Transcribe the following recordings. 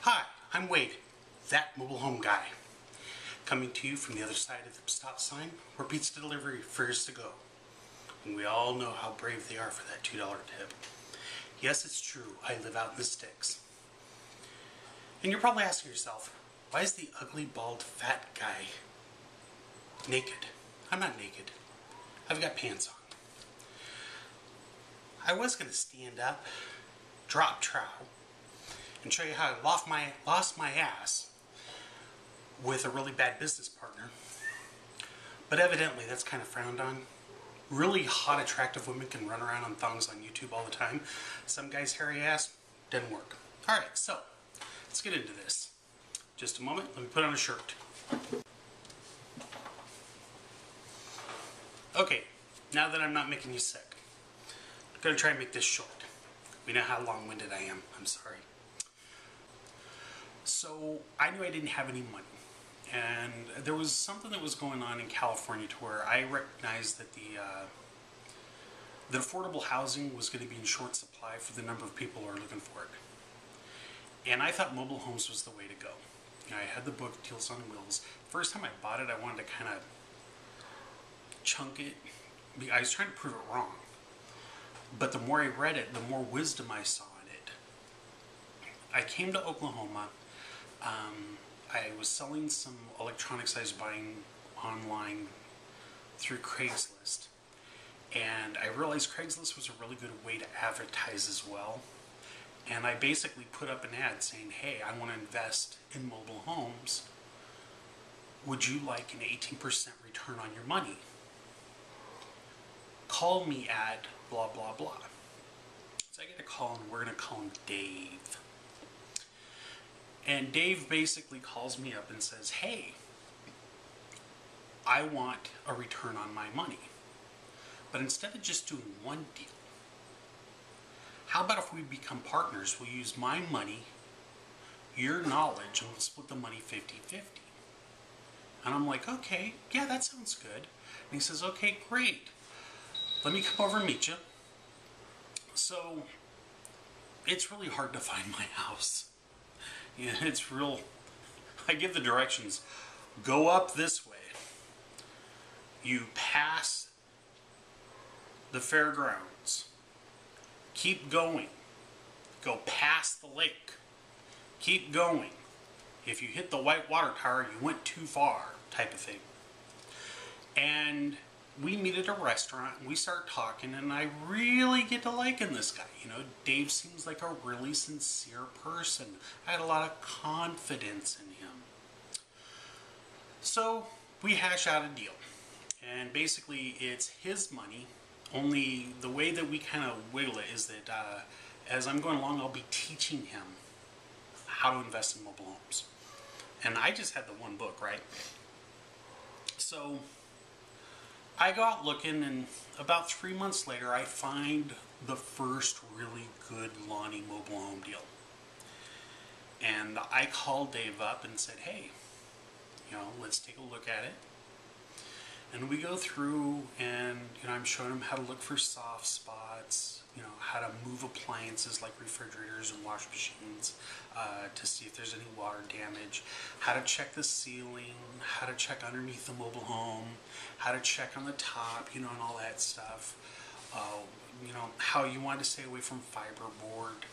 Hi, I'm Wade, that mobile home guy, coming to you from the other side of the stop sign where pizza delivery prefers to go. And we all know how brave they are for that $2 tip. Yes, it's true, I live out in the sticks. And you're probably asking yourself, why is the ugly, bald, fat guy naked? I'm not naked. I've got pants on. I was going to stand up, drop trowel, and show you how I lost my ass with a really bad business partner. But evidently that's kind of frowned on. Really hot, attractive women can run around on thongs on YouTube all the time. Some guy's hairy ass didn't work. Alright, so let's get into this. Just a moment, let me put on a shirt. Okay, now that I'm not making you sick, I'm going to try and make this short. We know how long-winded I am. I'm sorry. So I knew I didn't have any money, and there was something that was going on in California to where I recognized that the affordable housing was going to be in short supply for the number of people who are looking for it. And I thought mobile homes was the way to go. You know, I had the book Deals on Wheels. First time I bought it, I wanted to kind of chunk it. I was trying to prove it wrong. But the more I read it, the more wisdom I saw in it. I came to Oklahoma. I was selling some electronics I was buying online through Craigslist. And I realized Craigslist was a really good way to advertise as well. And I basically put up an ad saying, hey, I want to invest in mobile homes. Would you like an 18% return on your money? Call me at blah, blah, blah. So I get a call, and we're going to call him Dave. And Dave basically calls me up and says, hey, I want a return on my money. But instead of just doing one deal, how about if we become partners? We'll use my money, your knowledge, and we'll split the money 50-50. And I'm like, okay, yeah, that sounds good. And he says, okay, great. Let me come over and meet you. So, it's really hard to find my house. Yeah, it's real. I give the directions. Go up this way. You pass the fairgrounds. Keep going. Go past the lake. Keep going. If you hit the white water tower, you went too far, type of thing. And we meet at a restaurant, and we start talking, and I really get to liking this guy. You know, Dave seems like a really sincere person. I had a lot of confidence in him. So we hash out a deal. And basically, it's his money, only the way that we kind of wiggle it is that as I'm going along, I'll be teaching him how to invest in mobile homes. And I just had the one book, right? So I go out looking, and about 3 months later, I find the first really good Lonnie mobile home deal. And I called Dave up and said, hey, you know, let's take a look at it. And we go through, and you know, I'm showing him how to look for soft spots, you know, how to move appliances like refrigerators and wash machines to see if there's any water damage, how to check the ceiling, how to check underneath the mobile home, how to check on the top, you know, and all that stuff. You know, how you want to stay away from fiberboard.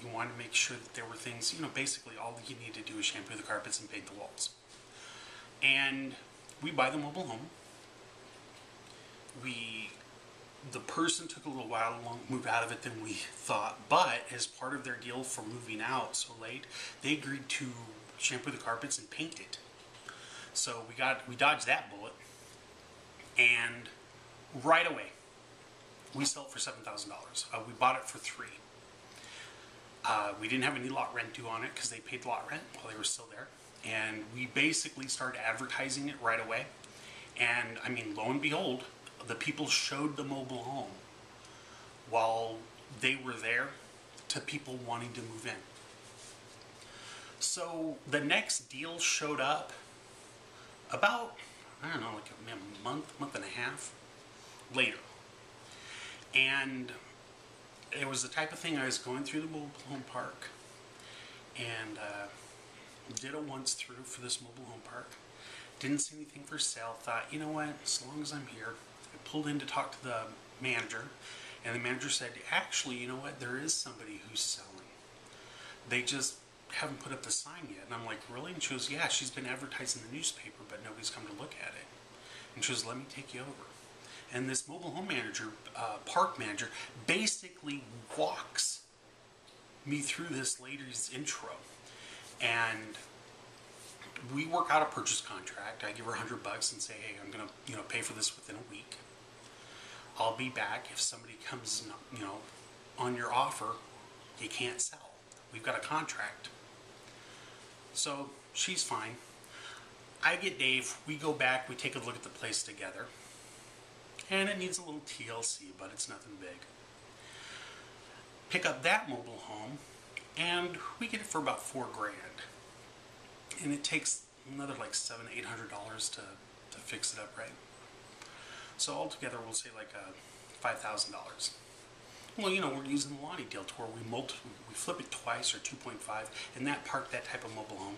You want to make sure that there were things, you know, basically all that you need to do is shampoo the carpets and paint the walls. And we buy the mobile home. The person took a little while to move out of it than we thought, but as part of their deal for moving out so late, they agreed to shampoo the carpets and paint it. So we dodged that bullet, and right away we sell it for $7,000. We bought it for $3,000. We didn't have any lot rent due on it because they paid the lot rent while they were still there. And we basically started advertising it right away. And I mean, lo and behold, the people showed the mobile home while they were there to people wanting to move in. So the next deal showed up about, I don't know, like a month and a half later. And it was the type of thing I was going through the mobile home park, and did a once through for this mobile home park. Didn't see anything for sale. Thought, you know what, as long as I'm here. I pulled in to talk to the manager, and the manager said, actually, you know what, there is somebody who's selling. They just haven't put up the sign yet. And I'm like, really? And she goes, yeah, she's been advertising in the newspaper, but nobody's come to look at it. And she goes, let me take you over. And this mobile home manager, park manager, basically walks me through this lady's intro. And we work out a purchase contract. I give her $100 and say, hey, I'm gonna, pay for this within a week. I'll be back if somebody comes, on your offer, you can't sell. We've got a contract. So she's fine. I get Dave, we go back, we take a look at the place together. And it needs a little TLC, but it's nothing big. Pick up that mobile home, and we get it for about $4,000. And it takes another like $700-800 to fix it up right. So altogether, we'll say like $5,000. Well, we're using the Lonnie deal to where we flip it twice or 2.5, and that park, that type of mobile home,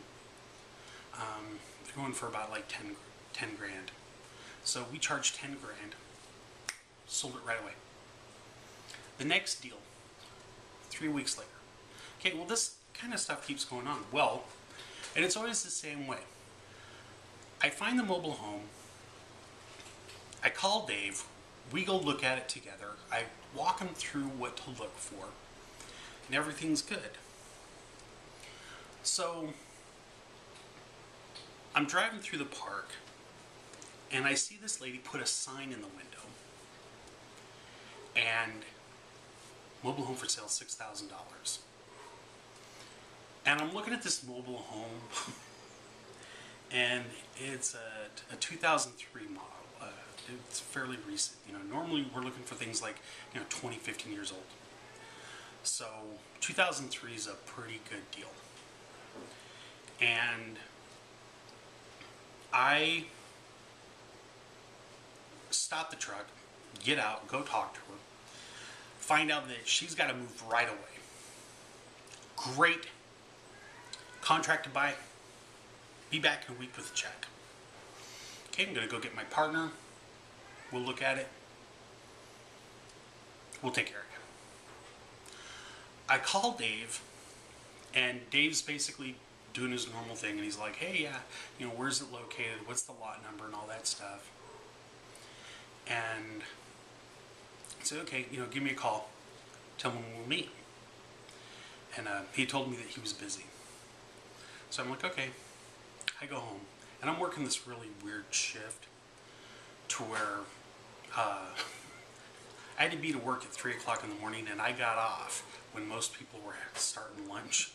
they're going for about like 10 grand. So we charge 10 grand, sold it right away. The next deal, 3 weeks later. Okay, well, this kind of stuff keeps going on. Well, and it's always the same way. I find the mobile home, I call Dave, we go look at it together, I walk him through what to look for, and everything's good. So, I'm driving through the park, and I see this lady put a sign in the window, and mobile home for sale, $6,000. And I'm looking at this mobile home, and it's a 2003 model. It's fairly recent. Normally we're looking for things like 20, 15 years old. So 2003 is a pretty good deal. And I stop the truck, get out, go talk to her, find out that she's got to move right away. Great. Contract to buy. Be back in a week with a check. Okay, I'm going to go get my partner. We'll look at it. We'll take care of it. I call Dave, and Dave's basically doing his normal thing, and he's like, hey, yeah, where's it located? What's the lot number and all that stuff? And I said, okay, give me a call. Tell me when we'll meet. And he told me that he was busy. So I'm like, okay. I go home, and I'm working this really weird shift to where I had to be to work at 3 o'clock in the morning, and I got off when most people were starting lunch.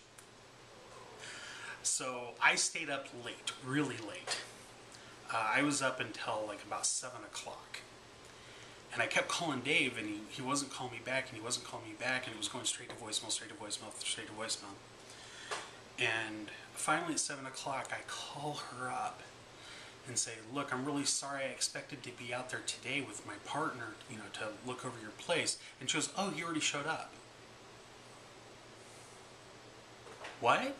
So I stayed up late, really late. I was up until like about 7 o'clock. And I kept calling Dave, and he wasn't calling me back, and he wasn't calling me back, and it was going straight to voicemail, straight to voicemail, straight to voicemail. And finally at 7 o'clock, I call her up and say, look, I'm really sorry, I expected to be out there today with my partner, to look over your place. And she goes, oh, he already showed up. What?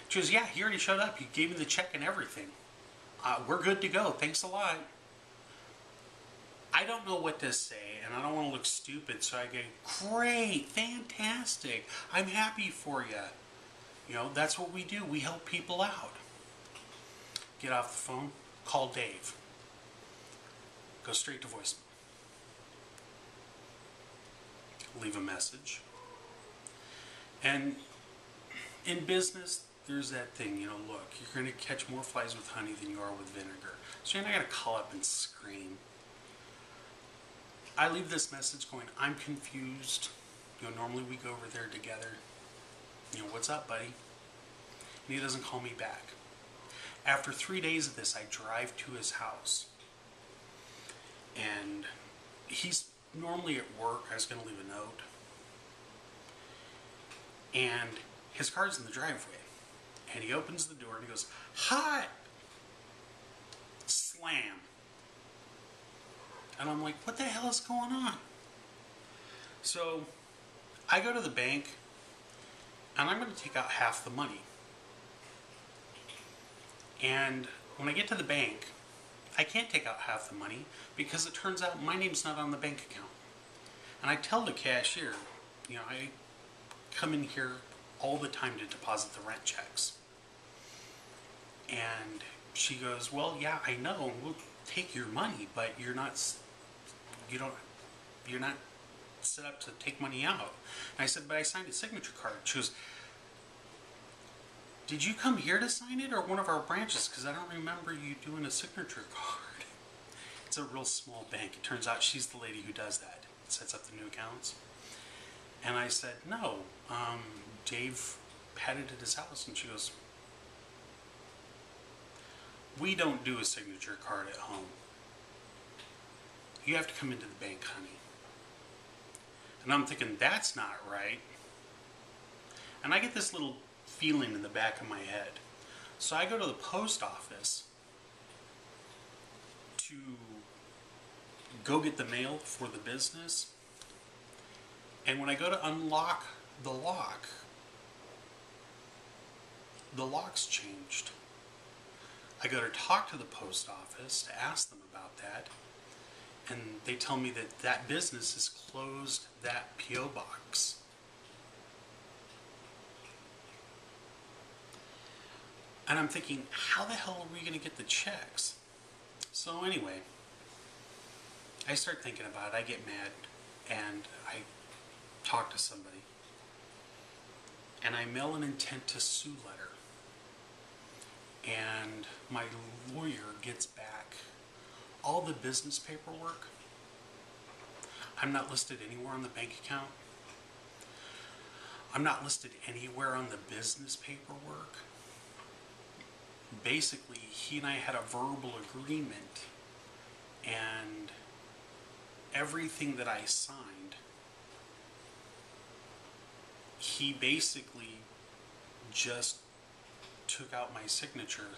She goes, yeah, he already showed up. He gave me the check and everything. We're good to go. Thanks a lot. I don't know what to say, and I don't want to look stupid, so I go, great, fantastic. I'm happy for you. That's what we do. We help people out. Get off the phone, call Dave. Go straight to voicemail. Leave a message. And in business, there's that thing, look, you're going to catch more flies with honey than you are with vinegar. So you're not going to call up and scream. I leave this message going, I'm confused. Normally we go over there together. What's up, buddy? And he doesn't call me back. After 3 days of this, I drive to his house. And he's normally at work. I was going to leave a note. And his car's in the driveway. And he opens the door and he goes, hi! Slam. And I'm like, what the hell is going on? So I go to the bank, and I'm going to take out half the money. And when I get to the bank, I can't take out half the money because it turns out my name's not on the bank account. And I tell the cashier, you know, I come in here all the time to deposit the rent checks. And she goes, well, yeah, I know, we'll take your money, but you're not set up to take money out. And I said, but I signed a signature card. She goes, did you come here to sign it or one of our branches? Because I don't remember you doing a signature card. It's a real small bank. It turns out she's the lady who does that, sets up the new accounts. And I said, no, Dave had it at his house. And she goes, we don't do a signature card at home. You have to come into the bank, honey. And I'm thinking, that's not right. And I get this little feeling in the back of my head. So I go to the post office to go get the mail for the business. And when I go to unlock the lock's changed. I go to talk to the post office to ask them about that. And they tell me that that business has closed that P.O. box. And I'm thinking, how the hell are we going to get the checks? So anyway, I start thinking about it. I get mad and I talk to somebody. And I mail an intent to sue letter. And my lawyer gets back all the business paperwork. I'm not listed anywhere on the bank account. I'm not listed anywhere on the business paperwork. Basically, he and I had a verbal agreement, and everything that I signed, he basically just took out my signature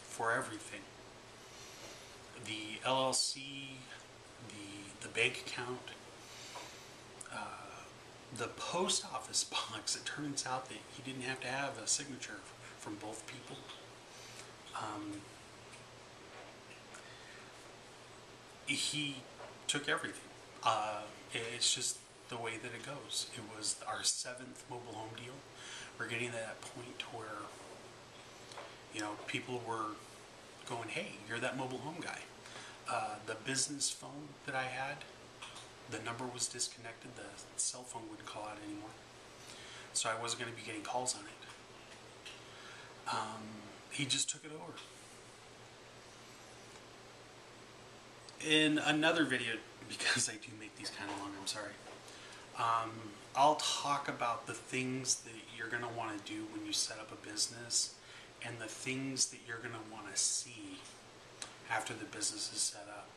for everything. The LLC, the bank account, the post office box. It turns out that he didn't have to have a signature from both people. He took everything. It's just the way that it goes. It was our 7th mobile home deal. We're getting to that point where, you know, people were going, hey, you're that mobile home guy. The business phone that I had, the number was disconnected. The cell phone wouldn't call out anymore. So I wasn't going to be getting calls on it. He just took it over. In another video, because I do make these kind of long, I'm sorry, I'll talk about the things that you're going to want to do when you set up a business and the things that you're going to want to see after the business is set up.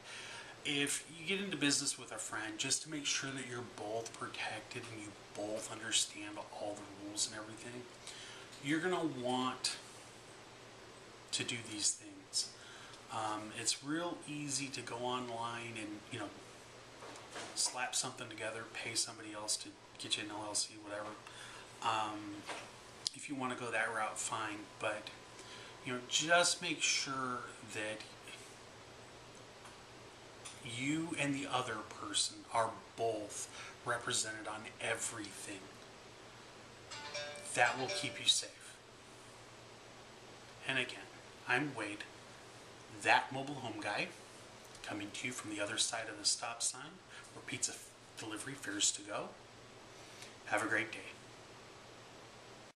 If you get into business with a friend, just to make sure that you're both protected and you both understand all the rules and everything, you're going to want to do these things. It's real easy to go online and, you know, slap something together, pay somebody else to get you an LLC, whatever. If you want to go that route, fine, but, you know, just make sure that you and the other person are both represented on everything. That will keep you safe. And again, I'm Wade, that mobile home guy, coming to you from the other side of the stop sign where pizza delivery fears to go. Have a great day.